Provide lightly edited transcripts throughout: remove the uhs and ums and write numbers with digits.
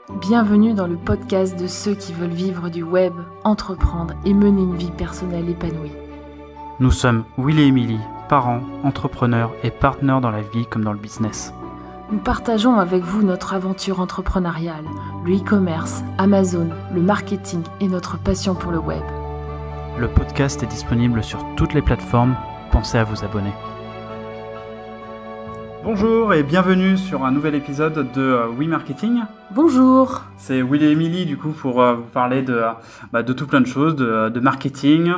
Bienvenue dans le podcast de ceux qui veulent vivre du web, entreprendre et mener une vie personnelle épanouie. Nous sommes Will et Emily, parents, entrepreneurs et partenaires dans la vie comme dans le business. Nous partageons avec vous notre aventure entrepreneuriale, le e-commerce, Amazon, le marketing et notre passion pour le web. Le podcast est disponible sur toutes les plateformes, pensez à vous abonner. Bonjour et bienvenue sur un nouvel épisode de We Marketing. Bonjour. C'est Will et Emily du coup pour vous parler de tout plein de choses, de marketing.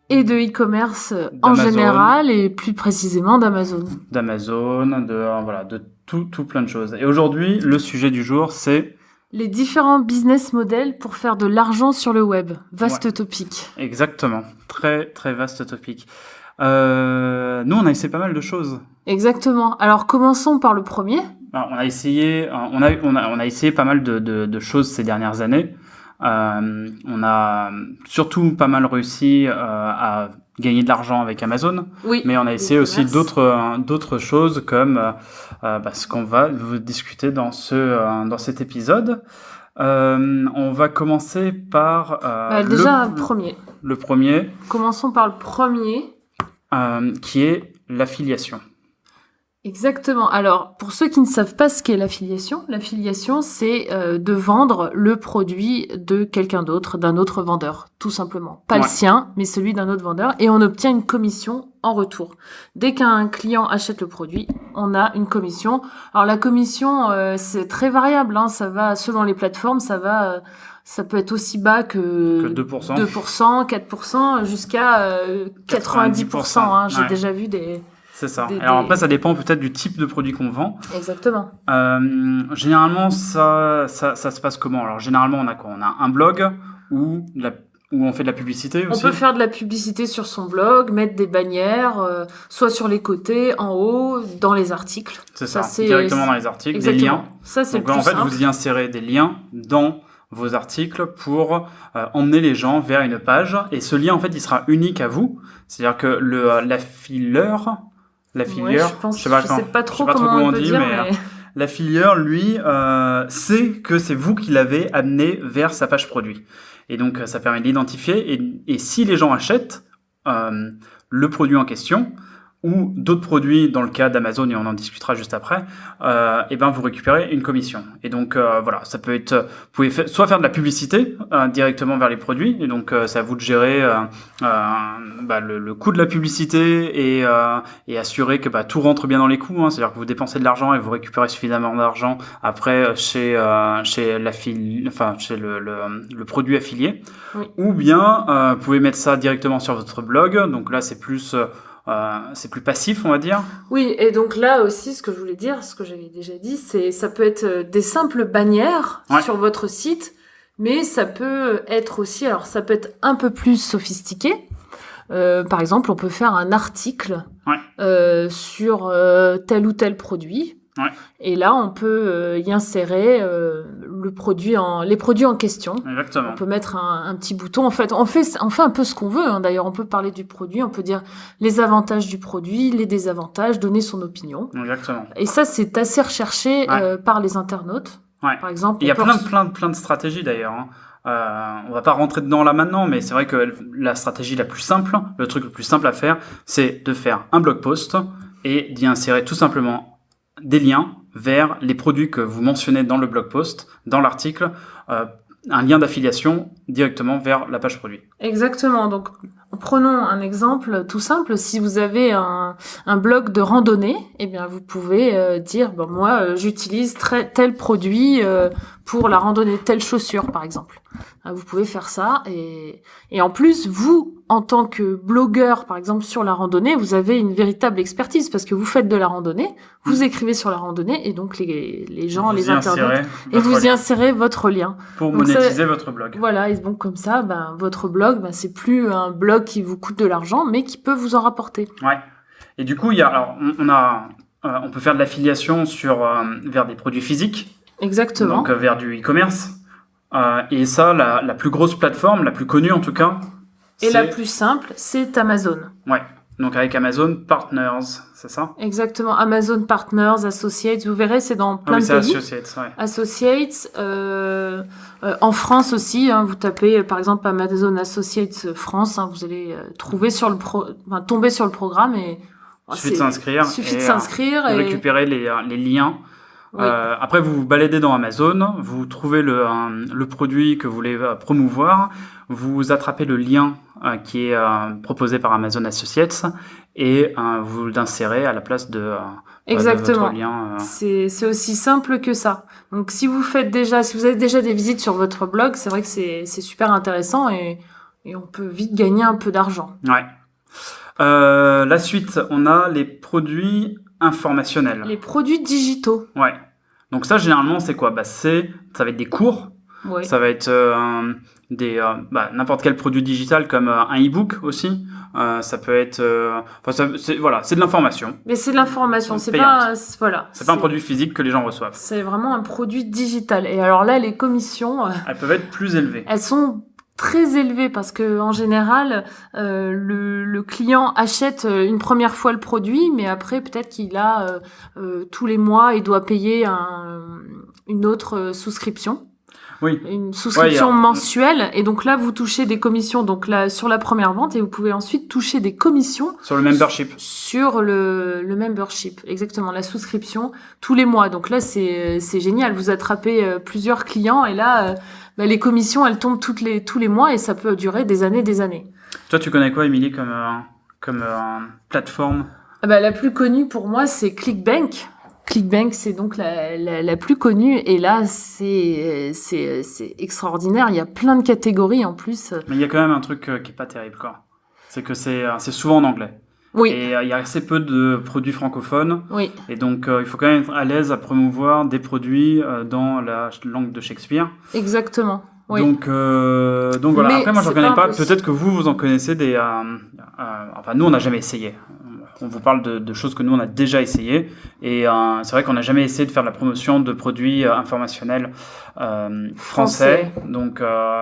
Et de e-commerce en général et plus précisément d'Amazon. De tout plein de choses. Et aujourd'hui, le sujet du jour, c'est... les différents business models pour faire de l'argent sur le web. Vaste topic. Exactement. Très, très vaste topic. Nous, on a essayé pas mal de choses. Exactement. Alors, commençons par le premier. Alors, on a essayé pas mal de choses ces dernières années. On a surtout pas mal réussi à gagner de l'argent avec Amazon. Oui, mais on a essayé aussi d'autres choses comme ce qu'on va vous discuter dans cet épisode. On va commencer par le premier. Commençons par le premier. Qui est l'affiliation. Exactement. Alors, pour ceux qui ne savent pas ce qu'est l'affiliation, c'est de vendre le produit de quelqu'un d'autre, d'un autre vendeur, tout simplement. Pas le sien, mais celui d'un autre vendeur, et on obtient une commission en retour. Dès qu'un client achète le produit, on a une commission. Alors, la commission, c'est très variable, hein, ça va selon les plateformes, ça peut être aussi bas que 2%, 4%, jusqu'à 90%. Hein. J'ai déjà vu des... C'est ça. Alors après, ça dépend peut-être du type de produit qu'on vend. Exactement. Généralement, ça se passe comment ? Alors généralement, on a quoi ? On a un blog où on fait de la publicité aussi. On peut faire de la publicité sur son blog, mettre des bannières, soit sur les côtés, en haut, dans les articles. C'est ça, directement dans les articles, exactement. Des liens. Ça, c'est donc le plus simple. En fait, vous y insérez des liens dans vos articles pour emmener les gens vers une page. Et ce lien, en fait, il sera unique à vous. C'est-à-dire que l'affilieur, je sais pas trop comment on peut dire, mais... l'affilieur, lui, sait que c'est vous qui l'avez amené vers sa page produit. Et donc, ça permet de l'identifier. Et si les gens achètent le produit en question, ou d'autres produits dans le cas d'Amazon, et on en discutera juste après, vous récupérez une commission. Et donc ça peut être, vous pouvez soit faire de la publicité directement vers les produits, et donc c'est à vous de gérer le coût de la publicité et assurer que tout rentre bien dans les coûts, hein, c'est-à-dire que vous dépensez de l'argent et vous récupérez suffisamment d'argent après chez le produit affilié. Oui. Ou bien vous pouvez mettre ça directement sur votre blog, donc là c'est plus passif, on va dire. Oui, et donc là aussi, ce que je voulais dire, ce que j'avais déjà dit, ça peut être des simples bannières sur votre site, mais ça peut être aussi, alors ça peut être un peu plus sophistiqué. Par exemple, on peut faire un article sur tel ou tel produit. Ouais. Et là, on peut y insérer les produits en question. Exactement. On peut mettre un petit bouton. En fait, on fait un peu ce qu'on veut. Hein. D'ailleurs, on peut parler du produit, on peut dire les avantages du produit, les désavantages, donner son opinion. Exactement. Et ça, c'est assez recherché par les internautes. Ouais. Par exemple, il y a plein de stratégies d'ailleurs. Hein. On va pas rentrer dedans là maintenant, mais c'est vrai que la stratégie la plus simple, le truc le plus simple à faire, c'est de faire un blog post et d'y insérer tout simplement des liens vers les produits que vous mentionnez dans le blog post, dans l'article, un lien d'affiliation directement vers la page produit. Exactement. Donc, prenons un exemple tout simple. Si vous avez un blog de randonnée, eh bien, vous pouvez dire, moi, j'utilise tel produit pour la randonnée, telle chaussure, par exemple. Vous pouvez faire ça. Et en plus, vous, en tant que blogueur, par exemple, sur la randonnée, vous avez une véritable expertise parce que vous faites de la randonnée, vous écrivez sur la randonnée et donc les gens, les internautes, et vous y insérez votre lien. Pour monétiser votre blog. Voilà, et donc comme ça, votre blog, c'est plus un blog qui vous coûte de l'argent, mais qui peut vous en rapporter. Ouais. Et du coup, on peut faire de l'affiliation vers des produits physiques. Exactement. Donc vers du e-commerce. Et ça, la plus grosse plateforme, la plus connue en tout cas. Et la plus simple, c'est Amazon. Ouais. Donc avec Amazon Partners, c'est ça? Exactement. Amazon Partners, Associates, vous verrez, c'est dans plein oui, de c'est pays. Associates, ouais. Associates, en France aussi, hein, vous tapez par exemple Amazon Associates France, hein, vous allez tomber sur le programme et Suffit de s'inscrire. Suffit de s'inscrire et et récupérer les liens. oui. Après, vous vous baladez dans Amazon, vous trouvez le produit que vous voulez promouvoir, vous attrapez le lien qui est proposé par Amazon Associates et vous l'insérez à la place de Exactement. votre lien. C'est aussi simple que ça. Donc si vous avez déjà des visites sur votre blog, c'est vrai que c'est super intéressant et on peut vite gagner un peu d'argent. Ouais. La suite, on a les produits informationnels. Les produits digitaux. Ouais. Donc ça, généralement, c'est quoi? Ça va être des cours. Ouais. Ça va être n'importe quel produit digital comme un e-book aussi. Ça peut être, c'est de l'information. Mais c'est de l'information, c'est payante. pas, C'est pas un produit physique que les gens reçoivent. C'est vraiment un produit digital. Et alors là, les commissions, Elles peuvent être plus élevées. elles sont très élevées parce que en général, le client achète une première fois le produit, mais après peut-être qu'il a tous les mois, il doit payer une autre souscription. Oui. Une souscription mensuelle, et donc là vous touchez des commissions donc là sur la première vente, et vous pouvez ensuite toucher des commissions sur le membership. Sur le membership, exactement, la souscription tous les mois. Donc là c'est génial, vous attrapez plusieurs clients et là les commissions elles tombent tous les mois et ça peut durer des années. Toi tu connais quoi, Émilie, comme plateforme? La plus connue pour moi c'est ClickBank. ClickBank, c'est donc la plus connue, et là c'est extraordinaire. Il y a plein de catégories en plus. Mais il y a quand même un truc qui est pas terrible, quoi. C'est que c'est souvent en anglais. Oui. Et il y a assez peu de produits francophones. Oui. Et donc il faut quand même être à l'aise à promouvoir des produits dans la langue de Shakespeare. Exactement. Oui. Donc voilà. Mais après moi j'en connais pas. Peut-être que vous en connaissez des. Enfin nous on n'a jamais essayé. On vous parle de choses que nous on a déjà essayé, et c'est vrai qu'on n'a jamais essayé de faire de la promotion de produits informationnels français. Donc,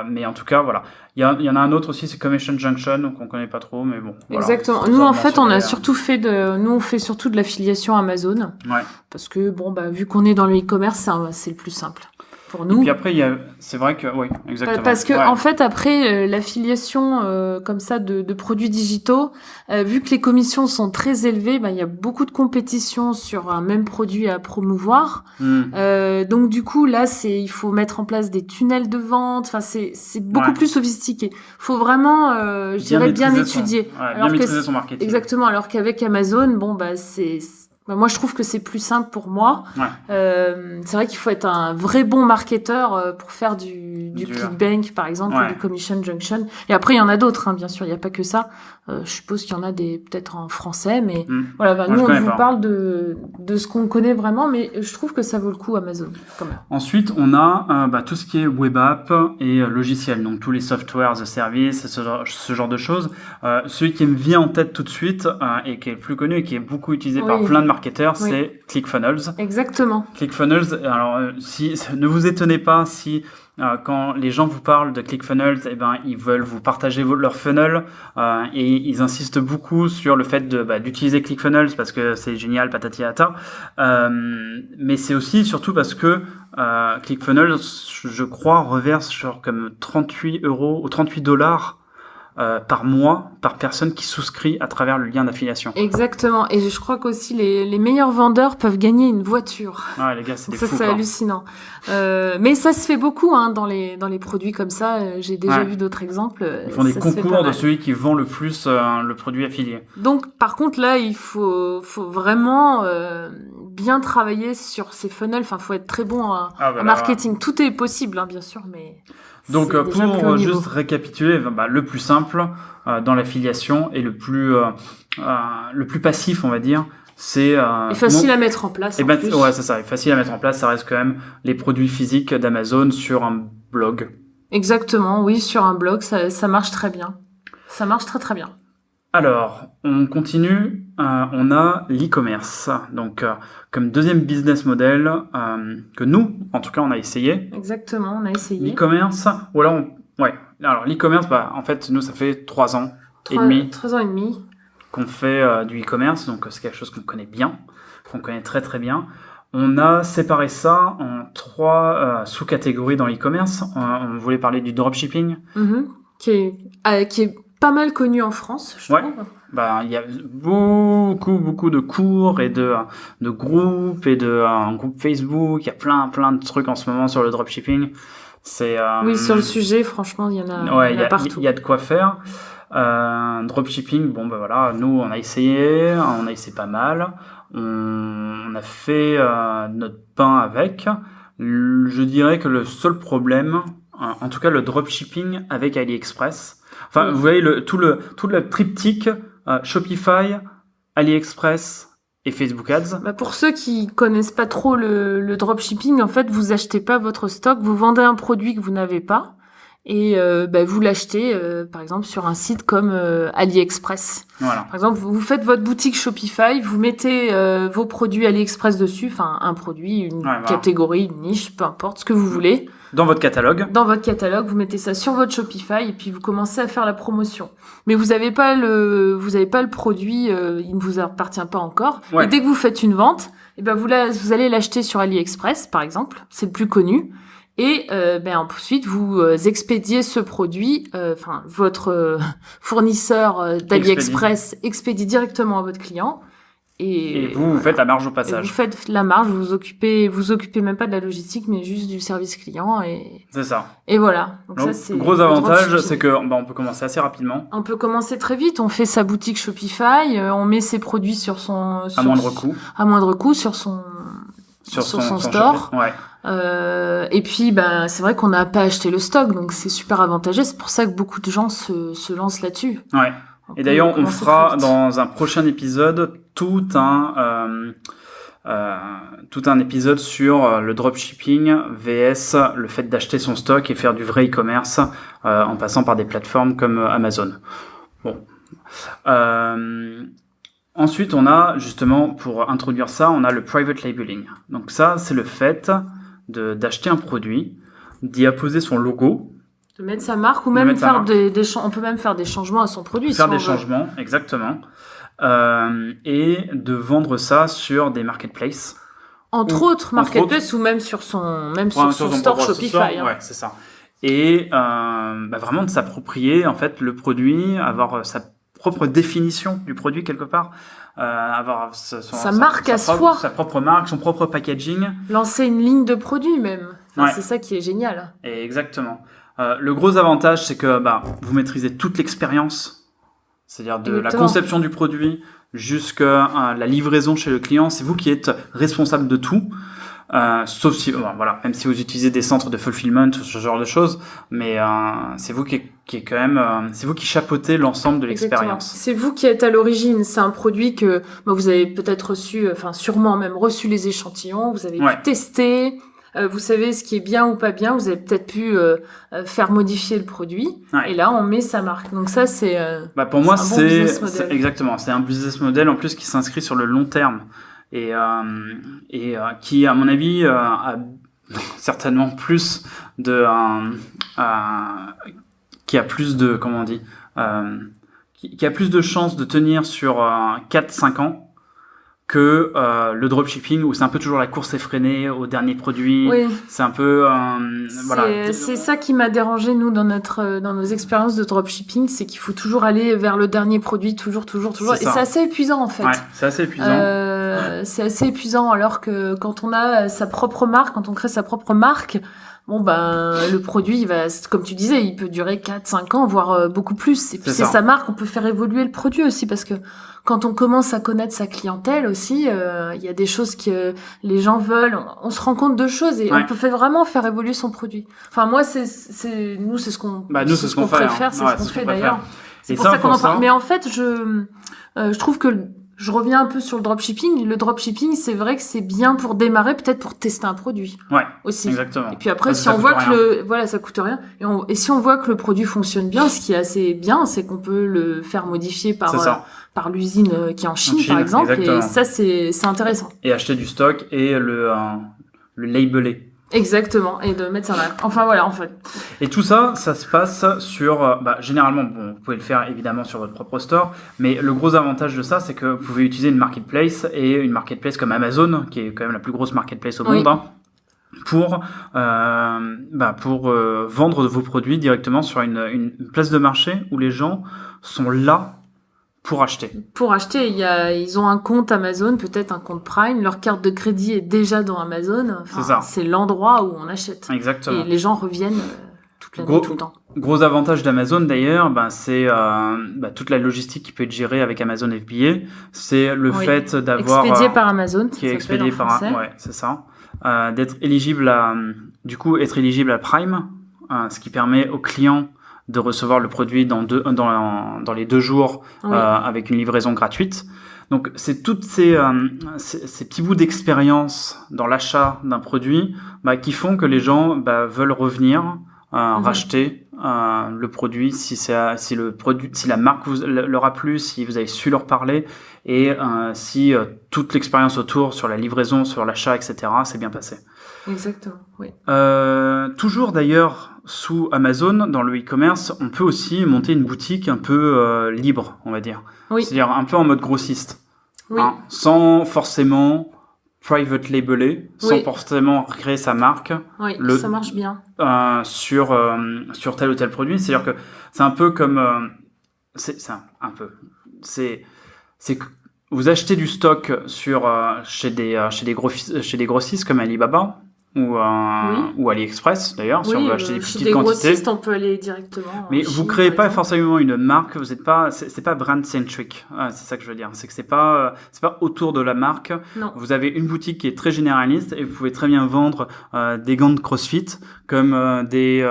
mais en tout cas voilà. Il y en a un autre aussi, c'est Commission Junction, qu'on connaît pas trop, mais bon. Voilà. Exactement. Nous en fait on a surtout on fait surtout de l'affiliation Amazon. Ouais. Parce que vu qu'on est dans le e-commerce, c'est le plus simple pour nous. Et puis après, c'est vrai que, oui, exactement. Parce que, en fait, après, l'affiliation, comme ça, de produits digitaux, vu que les commissions sont très élevées, il y a beaucoup de compétition sur un même produit à promouvoir. Donc, du coup, là, il faut mettre en place des tunnels de vente. Enfin, c'est beaucoup plus sophistiqué. Faut vraiment, je dirais, bien étudier. Bien maîtriser son marketing. Exactement. Alors qu'avec Amazon, moi, je trouve que c'est plus simple pour moi. Ouais. C'est vrai qu'il faut être un vrai bon marketeur pour faire du ClickBank, par exemple, ou du Commission Junction. Et après, il y en a d'autres, hein, bien sûr. Il n'y a pas que ça. Je suppose qu'il y en a peut-être en français, mais voilà. Nous, on vous parle de ce qu'on connaît vraiment, mais je trouve que ça vaut le coup, Amazon, quand même. Ensuite, on a tout ce qui est web app et logiciel, donc tous les softwares de service, ce genre de choses. Celui qui me vient en tête tout de suite et qui est le plus connu et qui est beaucoup utilisé par plein de marketeurs, c'est ClickFunnels. Exactement. ClickFunnels, alors ne vous étonnez pas si quand les gens vous parlent de ClickFunnels, ils veulent vous partager leur funnel et ils insistent beaucoup sur le fait d'utiliser ClickFunnels parce que c'est génial, patati patata. Mais c'est aussi surtout parce que ClickFunnels, je crois, reverse comme 38 € ou 38 $ par mois, par personne qui souscrit à travers le lien d'affiliation. Exactement. Et je crois qu'aussi les meilleurs vendeurs peuvent gagner une voiture. Ouais, les gars, c'est des fous. Ça, c'est hallucinant. Mais ça se fait beaucoup, hein, dans les produits comme ça. J'ai déjà vu d'autres exemples. Ils font des concours de celui qui vend le plus le produit affilié. Donc, par contre, là, il faut vraiment bien travailler sur ces funnels. Enfin, faut être très bon en marketing. Tout est possible, hein, bien sûr, mais... Donc pour juste récapituler, le plus simple dans l'affiliation et le plus passif, on va dire, c'est et facile à mettre en place. Ouais, c'est ça, et facile à mettre en place. Ça reste quand même les produits physiques d'Amazon sur un blog. Exactement, oui, sur un blog, ça marche très bien. Ça marche très très bien. Alors, on continue. On a l'e-commerce. Donc, comme deuxième business model que nous, en tout cas, on a essayé. Exactement, on a essayé. L'e-commerce. Alors, l'e-commerce, en fait, nous, ça fait 3 ans et demi. 3 ans et demi. qu'on fait du e-commerce, donc c'est quelque chose qu'on connaît bien, qu'on connaît très très bien. On a séparé ça en 3 sous-catégories dans l'e-commerce. On voulait parler du dropshipping. Qui est pas mal connu en France, je trouve. Il y a beaucoup de cours et de groupes et de groupes Facebook. Il y a plein de trucs en ce moment sur le dropshipping. Oui, sur le sujet, franchement, il y en a partout. Il y a de quoi faire. Dropshipping, nous on a essayé pas mal. On a fait notre pain avec. Je dirais que le seul problème, en tout cas le dropshipping avec AliExpress, vous voyez tout le triptyque Shopify, AliExpress et Facebook Ads. Pour ceux qui connaissent pas trop le dropshipping, en fait, vous achetez pas votre stock, vous vendez un produit que vous n'avez pas et vous l'achetez par exemple sur un site comme AliExpress. Voilà. Par exemple, vous faites votre boutique Shopify, vous mettez vos produits AliExpress dessus, un produit, une catégorie, une niche, peu importe ce que vous voulez. Dans votre catalogue, vous mettez ça sur votre Shopify et puis vous commencez à faire la promotion. Mais vous avez pas le produit, il ne vous appartient pas encore. Ouais. Et dès que vous faites une vente, vous allez l'acheter sur AliExpress, par exemple, c'est le plus connu. Et ensuite vous expédiez ce produit, votre fournisseur d'AliExpress expédie directement à votre client. Et vous faites la marge au passage. Vous faites la marge, vous occupez même pas de la logistique, mais juste du service client et. C'est ça. Et voilà. Donc ça, c'est gros avantage, c'est que on peut commencer assez rapidement. On peut commencer très vite. On fait sa boutique Shopify, on met ses produits sur son. À moindre coût sur son store. Ouais. Et puis c'est vrai qu'on n'a pas acheté le stock, donc c'est super avantageux. C'est pour ça que beaucoup de gens se lancent là-dessus. Ouais. Et d'ailleurs, on fera dans un prochain épisode tout un épisode sur le dropshipping vs le fait d'acheter son stock et faire du vrai e-commerce en passant par des plateformes comme Amazon. Bon. Ensuite, on a justement, pour introduire ça, on a le private labeling. Donc ça, c'est le fait d'acheter un produit, d'y apposer son logo, de mettre sa marque ou même faire on peut même faire des changements à son produit. Faire des changements, exactement. Et de vendre ça sur des marketplaces. Entre autres marketplaces ou même sur son store Shopify. Ouais, c'est ça. Et vraiment de s'approprier en fait le produit, avoir sa propre définition du produit quelque part, avoir sa marque à soi, sa propre marque, son propre packaging. Lancer une ligne de produits même. C'est ça qui est génial. Et exactement. Le gros avantage, c'est que vous maîtrisez toute l'expérience, c'est-à-dire de la conception du produit jusqu'à la livraison chez le client. C'est vous qui êtes responsable de tout, sauf si, même si vous utilisez des centres de fulfillment ou ce genre de choses, mais c'est vous qui est quand même, c'est vous qui chapeautez l'ensemble de l'expérience. C'est vous qui êtes à l'origine. C'est un produit que vous avez peut-être sûrement même reçu les échantillons, vous avez pu tester. Vous savez ce qui est bien ou pas bien, vous avez peut-être pu faire modifier le produit, et là on met sa marque. Donc ça c'est pour moi c'est exactement, c'est un business model en plus qui s'inscrit sur le long terme et qui à mon avis a certainement plus de qui a plus de qui a plus de chances de tenir sur 4-5 ans que le dropshipping où c'est un peu toujours la course effrénée au dernier produit. Oui. C'est un peu c'est ça qui m'a dérangé nous dans nos expériences de dropshipping, c'est qu'il faut toujours aller vers le dernier produit, toujours et c'est assez épuisant en fait. Ouais, c'est assez épuisant. C'est assez épuisant alors que quand on a sa propre marque, quand on crée sa propre marque, le produit, il va, comme tu disais, il peut durer 4-5 ans, voire beaucoup plus. Et puis c'est sa marque, on peut faire évoluer le produit aussi, parce que quand on commence à connaître sa clientèle aussi, il y a des choses que les gens veulent, on se rend compte de choses et on peut vraiment faire évoluer son produit. Enfin, moi, c'est ce qu'on préfère, c'est ce qu'on fait d'ailleurs. C'est pour ça qu'on en parle. Mais en fait, je trouve que je reviens un peu sur le dropshipping. Le dropshipping, c'est vrai que c'est bien pour démarrer, peut-être pour tester un produit. Ouais. Aussi. Exactement. Et puis après, si on voit que ça coûte rien. Et si on voit que le produit fonctionne bien, ce qui est assez bien, c'est qu'on peut le faire modifier par l'usine qui est en Chine, par exemple. Exactement. Et ça, c'est intéressant. Et acheter du stock et le labeler. Exactement, et de mettre ça en valeur. Enfin voilà, en fait. Et tout ça, ça se passe sur, généralement, bon, vous pouvez le faire évidemment sur votre propre store, mais le gros avantage de ça, c'est que vous pouvez utiliser une marketplace, et une marketplace comme Amazon, qui est quand même la plus grosse marketplace au monde, pour vendre vos produits directement sur une place de marché où les gens sont là pour acheter. Pour acheter, ils ont un compte Amazon, peut-être un compte Prime, leur carte de crédit est déjà dans Amazon. Enfin, c'est ça. C'est l'endroit où on achète. Exactement. Et les gens reviennent toute l'année, tout le temps. Gros avantage d'Amazon d'ailleurs, c'est toute la logistique qui peut être gérée avec Amazon FBA. C'est le fait d'avoir... Expédié par Amazon, qui est expédié par... Ouais, c'est ça. D'être éligible à... Du coup, être éligible à Prime, ce qui permet aux clients de recevoir le produit dans les 2 jours avec une livraison gratuite. Donc, c'est toutes ces petits bouts d'expérience dans l'achat d'un produit qui font que les gens veulent revenir racheter le produit si la marque leur a plu, si vous avez su leur parler et si toute l'expérience autour sur la livraison, sur l'achat, etc. s'est bien passé. Exactement, oui. Toujours d'ailleurs sous Amazon, dans le e-commerce, on peut aussi monter une boutique un peu libre, on va dire. Oui. C'est-à-dire un peu en mode grossiste. Oui. Sans forcément private labeler, sans forcément créer sa marque. Oui, ça marche bien. Sur tel ou tel produit. C'est-à-dire que c'est un peu comme... c'est que vous achetez du stock chez des grossistes comme Alibaba ou AliExpress d'ailleurs, si on veut acheter des petites quantités. On peut aller directement. Mais vous créez pas forcément une marque, vous êtes pas, c'est pas brand centric. C'est ça que je veux dire. C'est que c'est pas autour de la marque. Non. Vous avez une boutique qui est très généraliste et vous pouvez très bien vendre des gants de CrossFit comme des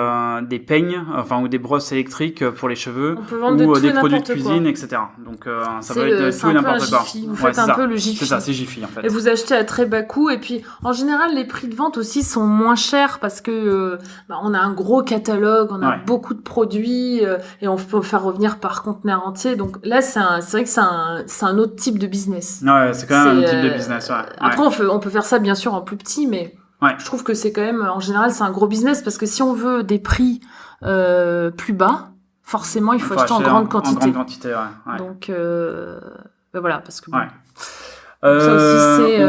peignes, ou des brosses électriques pour les cheveux ou des produits de cuisine, etc. Donc ça peut être tout et n'importe quoi. Vous faites un peu le Jiffy. C'est ça, c'est Jiffy en fait. Et vous achetez à très bas coût et puis en général les prix de vente aussi sont moins chers parce que on a un gros catalogue, on a beaucoup de produits et on peut faire revenir par conteneur entier. Donc là c'est vrai que c'est un autre type de business. Ouais, c'est quand même un type de business. Ouais. Après on peut faire ça bien sûr en plus petit, mais je trouve que c'est quand même en général c'est un gros business parce que si on veut des prix plus bas, forcément il faut acheter en grande quantité. En grande quantité, ouais. Donc voilà parce que ça aussi c'est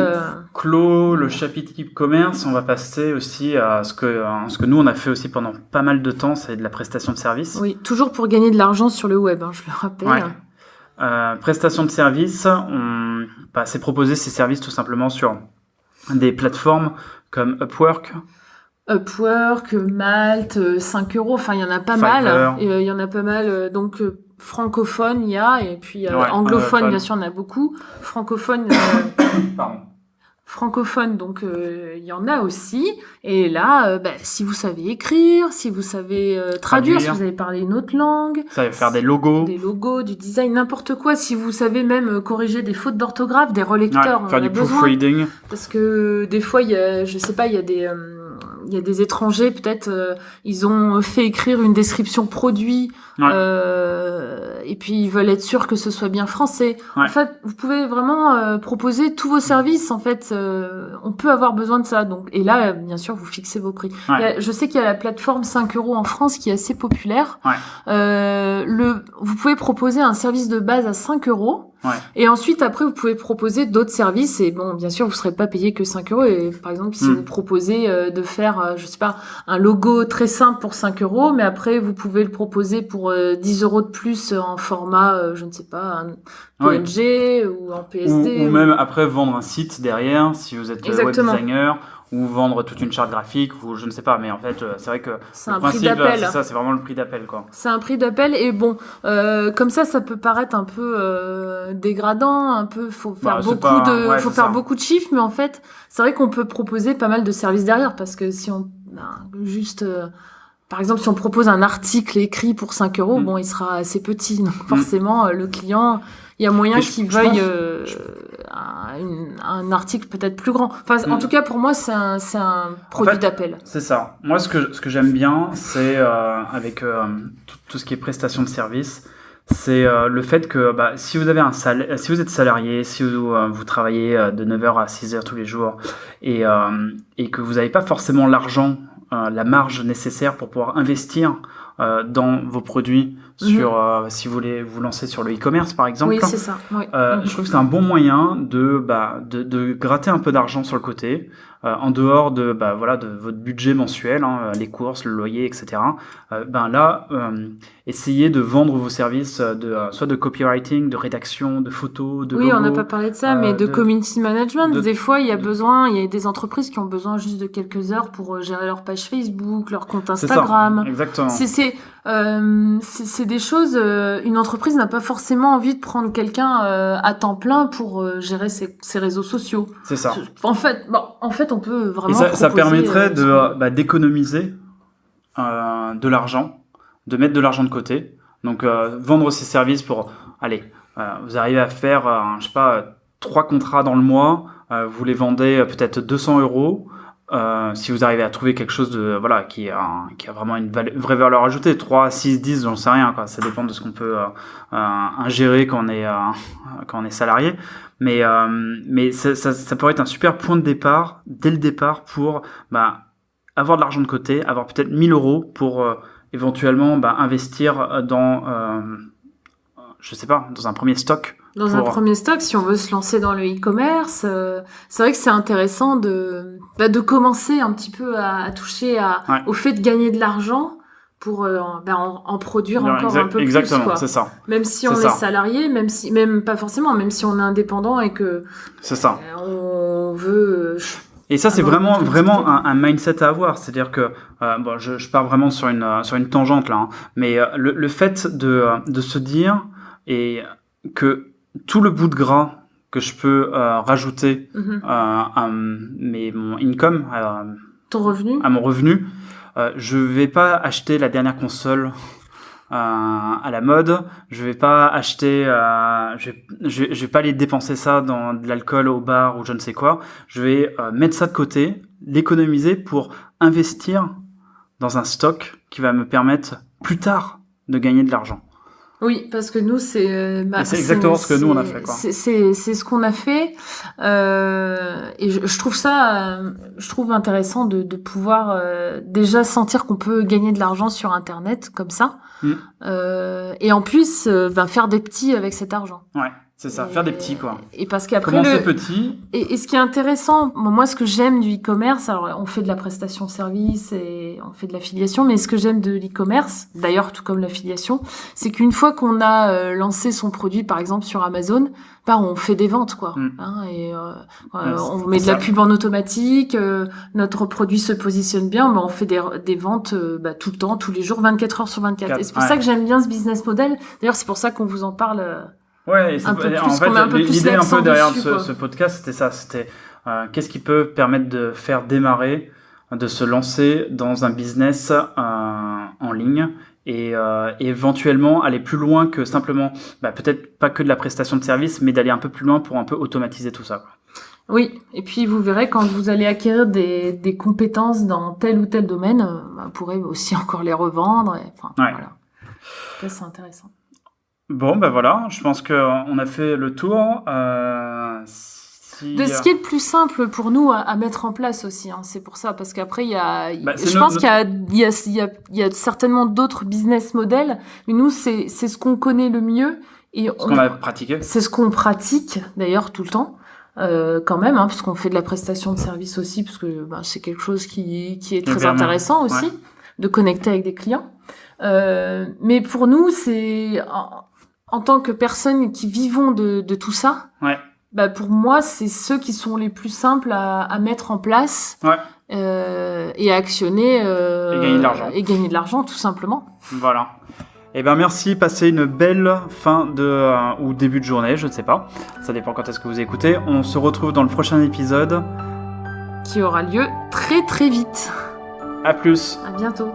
clôt le chapitre e-commerce. On va passer aussi à ce que nous on a fait aussi pendant pas mal de temps, c'est de la prestation de service. Oui, toujours pour gagner de l'argent sur le web, je le rappelle. Prestation de service, c'est proposer ces services tout simplement sur des plateformes comme Upwork, Malte, 5 €, enfin il y en a pas mal. Il y en a pas mal, donc francophone il y a, et puis anglophone bien sûr il y en a beaucoup. Francophone, francophone donc il y en a aussi. Et là, si vous savez écrire, si vous savez traduire, si vous savez parler une autre langue, ça va faire des logos, du design, n'importe quoi. Si vous savez même corriger des fautes d'orthographe, des relecteurs, faire du proofreading. Parce que des fois il y a des étrangers, peut-être, ils ont fait écrire une description produit, et puis ils veulent être sûrs que ce soit bien français. En fait, vous pouvez vraiment proposer tous vos services. En fait, on peut avoir besoin de ça. Donc, et là, bien sûr, vous fixez vos prix. Je sais qu'il y a la plateforme 5 € en France qui est assez populaire. Vous pouvez proposer un service de base à 5 €. Et ensuite, après, vous pouvez proposer d'autres services. Et bon, bien sûr, vous serez pas payé que 5 €. Et par exemple, si vous proposez de faire, je sais pas, un logo très simple pour 5 €, mais après, vous pouvez le proposer pour 10 € de plus en format, je ne sais pas, un PNG ou en PSD. Ou même après vendre un site derrière, si vous êtes web designer, ou vendre toute une charte graphique, ou je ne sais pas, mais en fait, c'est vrai que c'est un prix d'appel. C'est ça, c'est vraiment le prix d'appel, quoi. C'est un prix d'appel, et bon, comme ça peut paraître un peu dégradant, un peu, faut faire beaucoup de chiffres, mais en fait, c'est vrai qu'on peut proposer pas mal de services derrière, parce que si on par exemple, si on propose un article écrit pour 5 €, bon, il sera assez petit, donc forcément, le client, il y a moyen qu'il veuille un article peut-être plus grand. Enfin, en tout cas, pour moi, c'est un produit d'appel. C'est ça. Moi, ce que j'aime bien, c'est avec tout ce qui est prestation de service, c'est le fait que si vous avez si vous êtes salarié, si vous travaillez de 9h à 6h tous les jours et que vous n'avez pas forcément l'argent, la marge nécessaire pour pouvoir investir dans vos produits si vous voulez vous lancer sur le e-commerce par exemple. Oui, c'est ça. Oui. Je trouve que c'est un bon moyen de gratter un peu d'argent sur le côté, en dehors de votre budget mensuel, les courses, le loyer, etc. Essayez de vendre vos services soit de copywriting, de rédaction, de photos, de Oui, logos, on n'a pas parlé de ça, mais de community management. Des fois, il y a des entreprises qui ont besoin juste de quelques heures pour gérer leur page Facebook, leur compte Instagram. C'est ça, exactement. C'est des choses. Une entreprise n'a pas forcément envie de prendre quelqu'un à temps plein pour gérer ses réseaux sociaux. C'est ça. En fait, on peut vraiment. Et ça permettrait d'économiser de l'argent, de mettre de l'argent de côté. Donc vendre ses services pour vous arrivez à faire 3 contrats dans le mois, vous les vendez peut-être 200 €. Si vous arrivez à trouver quelque chose qui a vraiment une vraie valeur ajoutée, 3, 6, 10, j'en sais rien, quoi. Ça dépend de ce qu'on peut ingérer quand on est salarié. Mais ça pourrait être un super point de départ dès le départ pour avoir de l'argent de côté, avoir peut-être 1 000 € pour éventuellement investir dans dans un premier stock. Un premier stock, si on veut se lancer dans le e-commerce, c'est vrai que c'est intéressant de commencer un petit peu à toucher au fait de gagner de l'argent pour en produire encore un peu exactement, plus. Quoi. C'est ça. Même si on est salarié, même pas forcément, même si on est indépendant et que c'est ça. On veut. Et ça, c'est vraiment un mindset à avoir. C'est-à-dire que je pars vraiment sur une tangente là, mais le fait de se dire que tout le bout de gras que je peux rajouter à mon income, ton revenu, à mon revenu, je vais pas acheter la dernière console à la mode. Je vais pas acheter, je vais pas aller dépenser ça dans de l'alcool au bar ou je ne sais quoi. Je vais mettre ça de côté, l'économiser pour investir dans un stock qui va me permettre plus tard de gagner de l'argent. Oui, parce que nous, c'est exactement ce que nous on a fait, quoi. C'est ce qu'on a fait, et je trouve intéressant de pouvoir déjà sentir qu'on peut gagner de l'argent sur Internet comme ça, et en plus faire des petits avec cet argent. Ouais. C'est ça, faire des petits, quoi. Et parce qu'après commencer petit. Et ce qui est intéressant, moi, ce que j'aime du e-commerce, alors on fait de la prestation service et on fait de l'affiliation, mais ce que j'aime de l'e-commerce, d'ailleurs tout comme l'affiliation, c'est qu'une fois qu'on a lancé son produit, par exemple sur Amazon, on fait des ventes, quoi. On met de la pub en automatique, notre produit se positionne bien, on fait des ventes tout le temps, tous les jours, 24 heures sur 24. Et c'est pour ça que j'aime bien ce business model. D'ailleurs, c'est pour ça qu'on vous en parle. Ouais, en fait, l'idée un peu derrière ce podcast, c'était ça. C'était qu'est-ce qui peut permettre de faire démarrer, de se lancer dans un business en ligne et éventuellement aller plus loin que simplement, peut-être pas que de la prestation de service, mais d'aller un peu plus loin pour un peu automatiser tout ça, quoi. Oui, et puis vous verrez quand vous allez acquérir des compétences dans tel ou tel domaine, vous pourrez aussi encore les revendre. Voilà. Ça, c'est intéressant. Bon, voilà, je pense qu'on a fait le tour. De ce qui est le plus simple pour nous à mettre en place aussi, c'est pour ça, parce qu'après, je pense qu'il y a certainement d'autres business models, mais nous, c'est ce qu'on connaît le mieux. Et qu'on a pratiqué. C'est ce qu'on pratique, d'ailleurs, tout le temps. Quand même, parce qu'on fait de la prestation de service aussi, parce que c'est quelque chose qui est très intéressant aussi, de connecter avec des clients. Mais pour nous, c'est... En tant que personne qui vivons de tout ça, pour moi, c'est ceux qui sont les plus simples à mettre en place et à actionner et gagner de l'argent, tout simplement. Voilà. Eh ben merci, passez une belle fin ou début de journée, je ne sais pas. Ça dépend quand est-ce que vous écoutez. On se retrouve dans le prochain épisode. Qui aura lieu très très vite. À plus. À bientôt.